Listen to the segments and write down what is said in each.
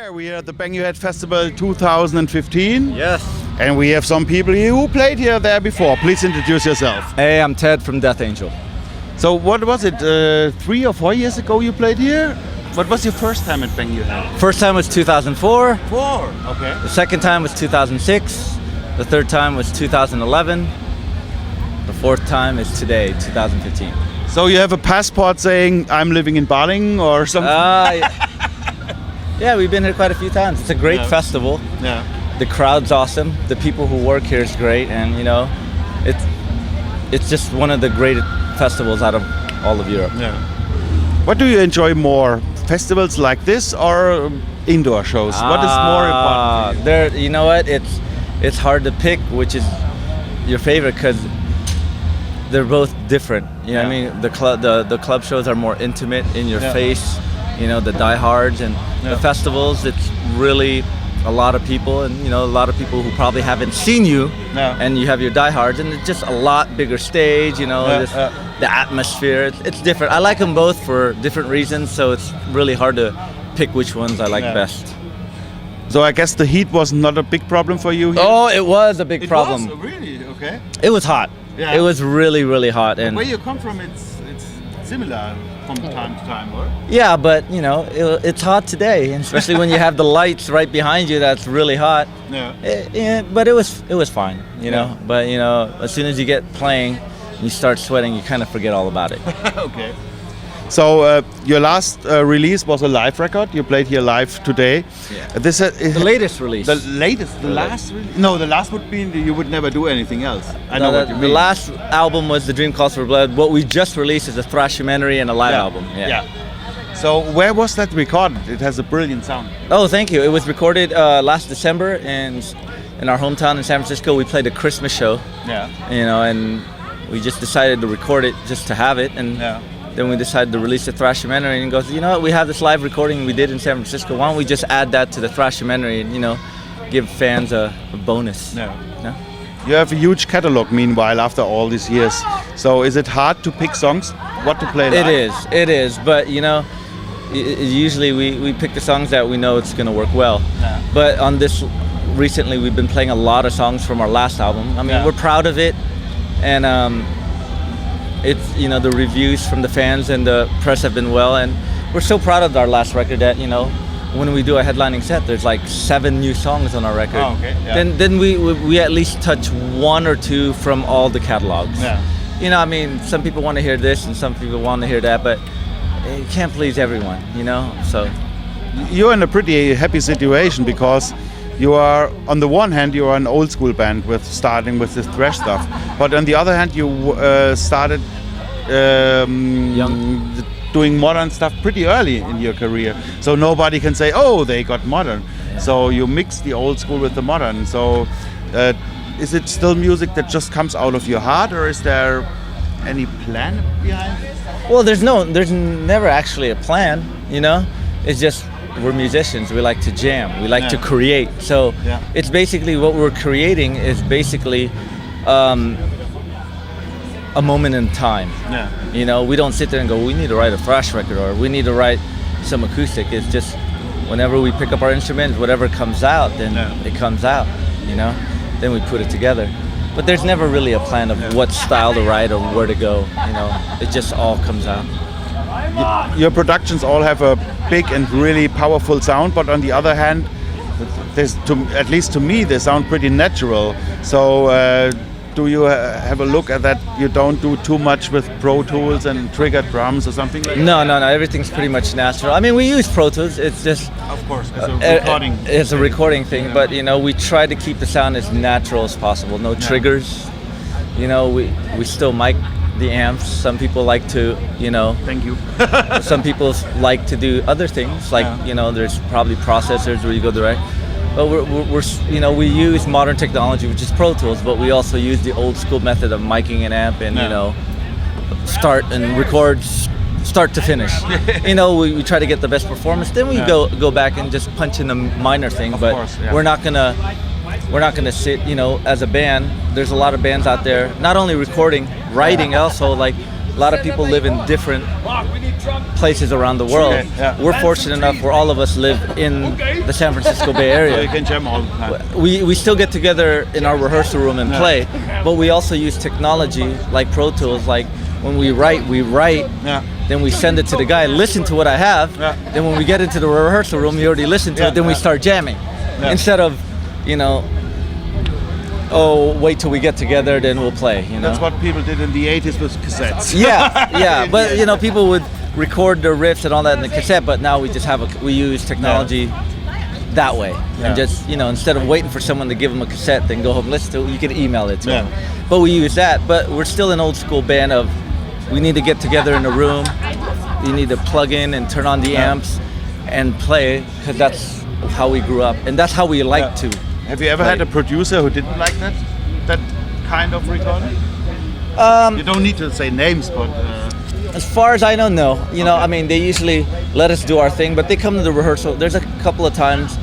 here. We are at the Bang Your Head Festival 2015. Yes. And we have some people here who played here there before. Please introduce yourself. Hey, I'm Ted from Death Angel. So what was it, 3 or 4 years ago you played here? What was your first time at Bang Your Head? First time was 2004. 4, okay. The second time was 2006. The third time was 2011. The fourth time is today, 2015. So you have a passport saying I'm living in Baling or something? Yeah, we've been here quite a few times. It's a great festival. Yeah. The crowd's awesome. The people who work here is great, and you know, it's just one of the great festivals out of all of Europe. Yeah. What do you enjoy more, festivals like this or indoor shows? What is more important for you? You know what? It's hard to pick which is your favorite because they're both different. You know what I mean? The club shows are more intimate, in your face. You know, the diehards, and the festivals, it's really a lot of people, and you know, a lot of people who probably haven't seen you, and you have your diehards, and it's just a lot bigger stage. You know, the atmosphere. It's different. I like them both for different reasons, so it's really hard to pick which ones I like best. So I guess the heat was not a big problem for you here? Oh, it was a big problem. It was? Really? Okay. It was hot. Yeah. It was really, really hot. And where you come from, it's similar from time to time, or? Yeah, but you know, it's hot today, and especially when you have the lights right behind you. That's really hot. Yeah. But it was fine, you know. But you know, as soon as you get playing, you start sweating. You kind of forget all about it. Okay. So your last release was a live record. You played here live today. Yeah. This the latest release. The latest, the last release? No, the last would be you would never do anything else. I know what you mean. The last album was The Dream Calls for Blood. What we just released is a thrashumentary and a live album. Yeah. So where was that recorded? It has a brilliant sound. Oh, thank you. It was recorded last December in our hometown in San Francisco. We played a Christmas show. Yeah. You know, and we just decided to record it just to have it, and then we decided to release the thrashumentary, and goes, you know what, we have this live recording we did in San Francisco. Why don't we just add that to the thrashumentary and, you know, give fans a bonus. No. You have a huge catalog meanwhile after all these years. So is it hard to pick songs, what to play live? It is. But, you know, usually we pick the songs that we know it's going to work well. Yeah. But on this, recently we've been playing a lot of songs from our last album. I mean, we're proud of it. And it's, you know, the reviews from the fans and the press have been well, and we're so proud of our last record that, you know, when we do a headlining set, there's like 7 new songs on our record. Oh, okay. Yeah. Then we at least touch 1 or 2 from all the catalogs. Yeah. You know, I mean, some people want to hear this and some people want to hear that, but you can't please everyone, you know. So you're in a pretty happy situation because you are, on the one hand, you are an old school band starting with this thrash stuff, but on the other hand, you started doing modern stuff pretty early in your career. So nobody can say, oh, they got modern. Yeah. So you mix the old school with the modern. So is it still music that just comes out of your heart, or is there any plan behind it? Well, there's never actually a plan, you know. It's just, we're musicians, we like to jam, we like to create. So it's basically what we're creating is basically a moment in time. Yeah. You know, we don't sit there and go, we need to write a thrash record or we need to write some acoustic. It's just whenever we pick up our instruments, whatever comes out, then it comes out, you know. Then we put it together. But there's never really a plan of what style to write or where to go, you know. It just all comes out. Your productions all have a big and really powerful sound, but on the other hand, at least to me, they sound pretty natural. So do you have a look at that? You don't do too much with Pro Tools and triggered drums or something like that? No. Everything's pretty much natural. I mean, we use Pro Tools. It's just, of course, it's a recording. It's a recording thing, but you know, we try to keep the sound as natural as possible. No triggers. You know, we still mic the amps. Some people like to, you know. Thank you. Some people like to do other things, like you know, there's probably processors where you go direct. But we're you know, we use modern technology, which is Pro Tools, but we also use the old school method of miking an amp and you know, start and record start to finish. You know, we try to get the best performance. Then we go back and just punch in a minor thing. But we're not gonna sit. You know, as a band, there's a lot of bands out there, not only recording, writing also. Like a lot of people live in different places around the world. Okay, yeah. We're fortunate enough where all of us live in the San Francisco Bay So Area. you can jam all the time. We still get together in our rehearsal room and play, but we also use technology like Pro Tools. Like when we write, Yeah. then we send it to the guy, listen to what I have, Yeah. then when we get into the rehearsal room, he already listened to Yeah, it, then we yeah. start jamming. Yeah. Instead of, you know, oh, wait till we get together, then we'll play, you know? That's what people did in the 80s with cassettes. Yeah, but you know, people would record their riffs and all that in the cassette, but now we just we use technology that way. Yeah. And just, you know, instead of waiting for someone to give them a cassette, then go home and listen to it, you can email it to Yeah. them. But we use that, but we're still an old school band of, we need to get together in a room, you need to plug in and turn on the Yeah. amps and play, because that's how we grew up, and that's how we like Yeah. to. Have you ever play. had a producer who didn't like that kind of recording? You don't need to say names, but As far as I know, no. You know, I mean, they usually let us do our thing, but they come to the rehearsal. There's a couple of times,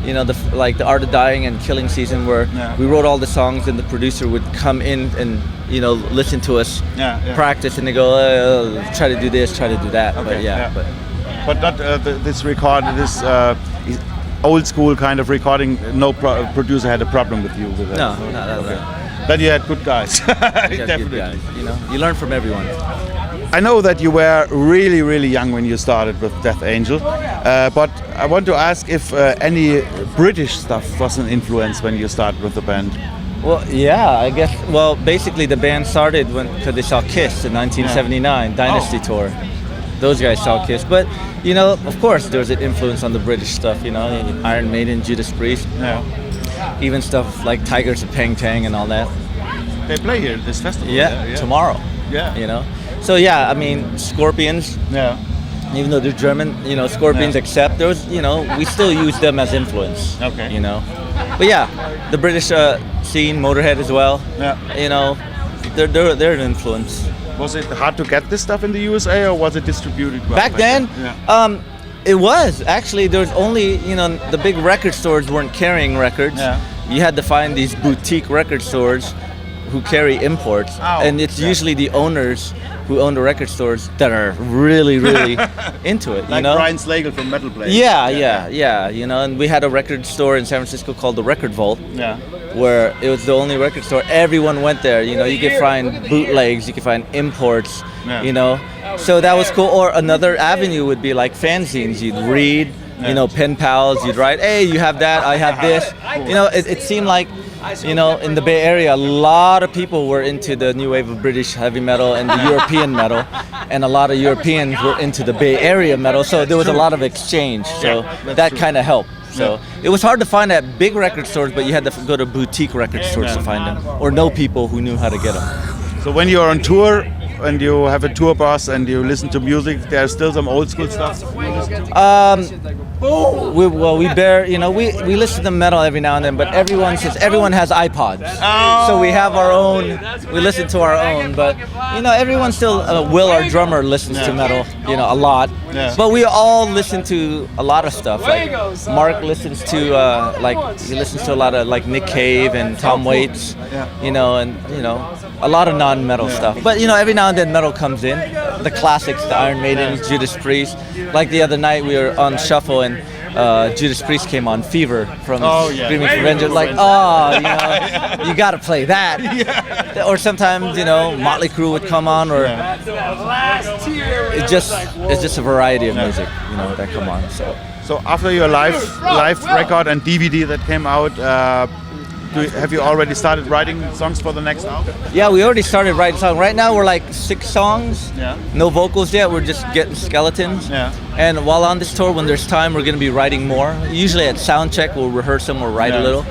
you know, like the Art of Dying and Killing Season, where Yeah. we wrote all the songs, and the producer would come in and, you know, listen to us Yeah, yeah. practice, and they go, try to do this, try to do that. But yeah. but not this record, this old school kind of recording. No producer had a problem with you with that. No, no. Then you had good guys. You guys good Definitely. guys, you know, you learn from everyone. I know that you were really, really young when you started with Death Angel, but I want to ask if any British stuff was an influence when you started with the band. Well, yeah, I guess. Well, basically, the band started because they saw Kiss in 1979, Dynasty tour. Those guys saw Kiss, but you know, of course, there's an influence on the British stuff. You know, Iron Maiden, Judas Priest, Yeah. even stuff like Tigers of Peng Tang and all that. They play here at this festival. Yeah, tomorrow. Yeah. You know, so yeah, I mean, Scorpions. Yeah. Even though they're German, you know, Scorpions Yeah. accept those. You know, we still use them as influence. Okay. You know, but yeah, the British scene, Motorhead as well. Yeah. You know, they're an influence. Was it hard to get this stuff in the USA, or was it distributed well Back then, Yeah. it was actually, there was only, you know, the big record stores weren't carrying records. Yeah. You had to find these boutique record stores who carry imports, Oh, and it's yeah. usually the owners who own the record stores that are really into it. Like you know? Brian Slagle from Metal Blade. Yeah. You know, and we had a record store in San Francisco called the Record Vault, Yeah. where it was the only record store. Everyone went there. You know, you could find bootlegs, you could find imports. Yeah. You know, so that was cool. Or another avenue would be like fanzines. You'd read, Yeah. you know, pen pals. You'd write, hey, you have that, I have this. You know, it seemed like, you know, in the Bay Area, a lot of people were into the new wave of British heavy metal and the European metal, and a lot of Europeans were into the Bay Area metal. So there was a lot of exchange. So that's that true. kind of helped. So it was hard to find at big record stores, but you had to go to boutique record stores to find them, or know people who knew how to get them. So when you're on tour and you have a tour bus and you listen to music, there's still some old school stuff. We bear, you know, we listen to metal every now and then, but everyone has iPods, so we have our own. We listen to our own, but you know, everyone still. Will, our drummer, listens to metal, you know, a lot. Yeah. But we all listen to a lot of stuff. Like Mark listens to he listens to a lot of like Nick Cave and Tom Waits, Yeah. you know, and you know, a lot of non-metal stuff. But you know, every now and then metal comes in. The classics, the Iron Maiden, Judas Priest. Like the other night, we were on Shuffle and Judas Priest came on, Fever from Screaming for Vengeance. Like, you know, you got to play that. Or sometimes, you know, Motley Crue would come on, or it's just a variety of music, you know, that come on. So after your live record and DVD that came out, have you already started writing songs for the next album? Yeah, we already started writing songs. Right now we're like 6 songs. Yeah. No vocals yet. We're just getting skeletons. Yeah. And while on this tour, when there's time, we're going to be writing more. Usually at sound check, we'll rehearse them or write a little.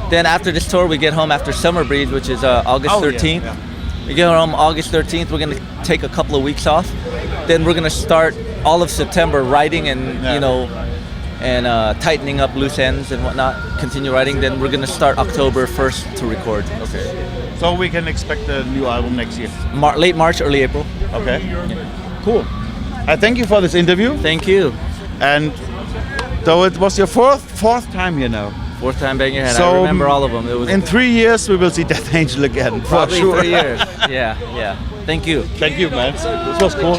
Then after this tour, we get home after Summer Breeze, which is August 13th. Yeah. We get home August 13th. We're going to take a couple of weeks off. Then we're going to start all of September writing and, you know, and tightening up loose ends and whatnot, continue writing. Then we're going to start October 1st to record. Okay. So we can expect a new album next year? Late March, early April. Okay. Cool. I thank you for this interview. Thank you. And though it was your fourth time here now. 4th time banging your head. So I remember all of them. It was in 3 years we will see Death Angel again. For probably sure. 3 years. Yeah. Thank you. Thank you, man. This was cool.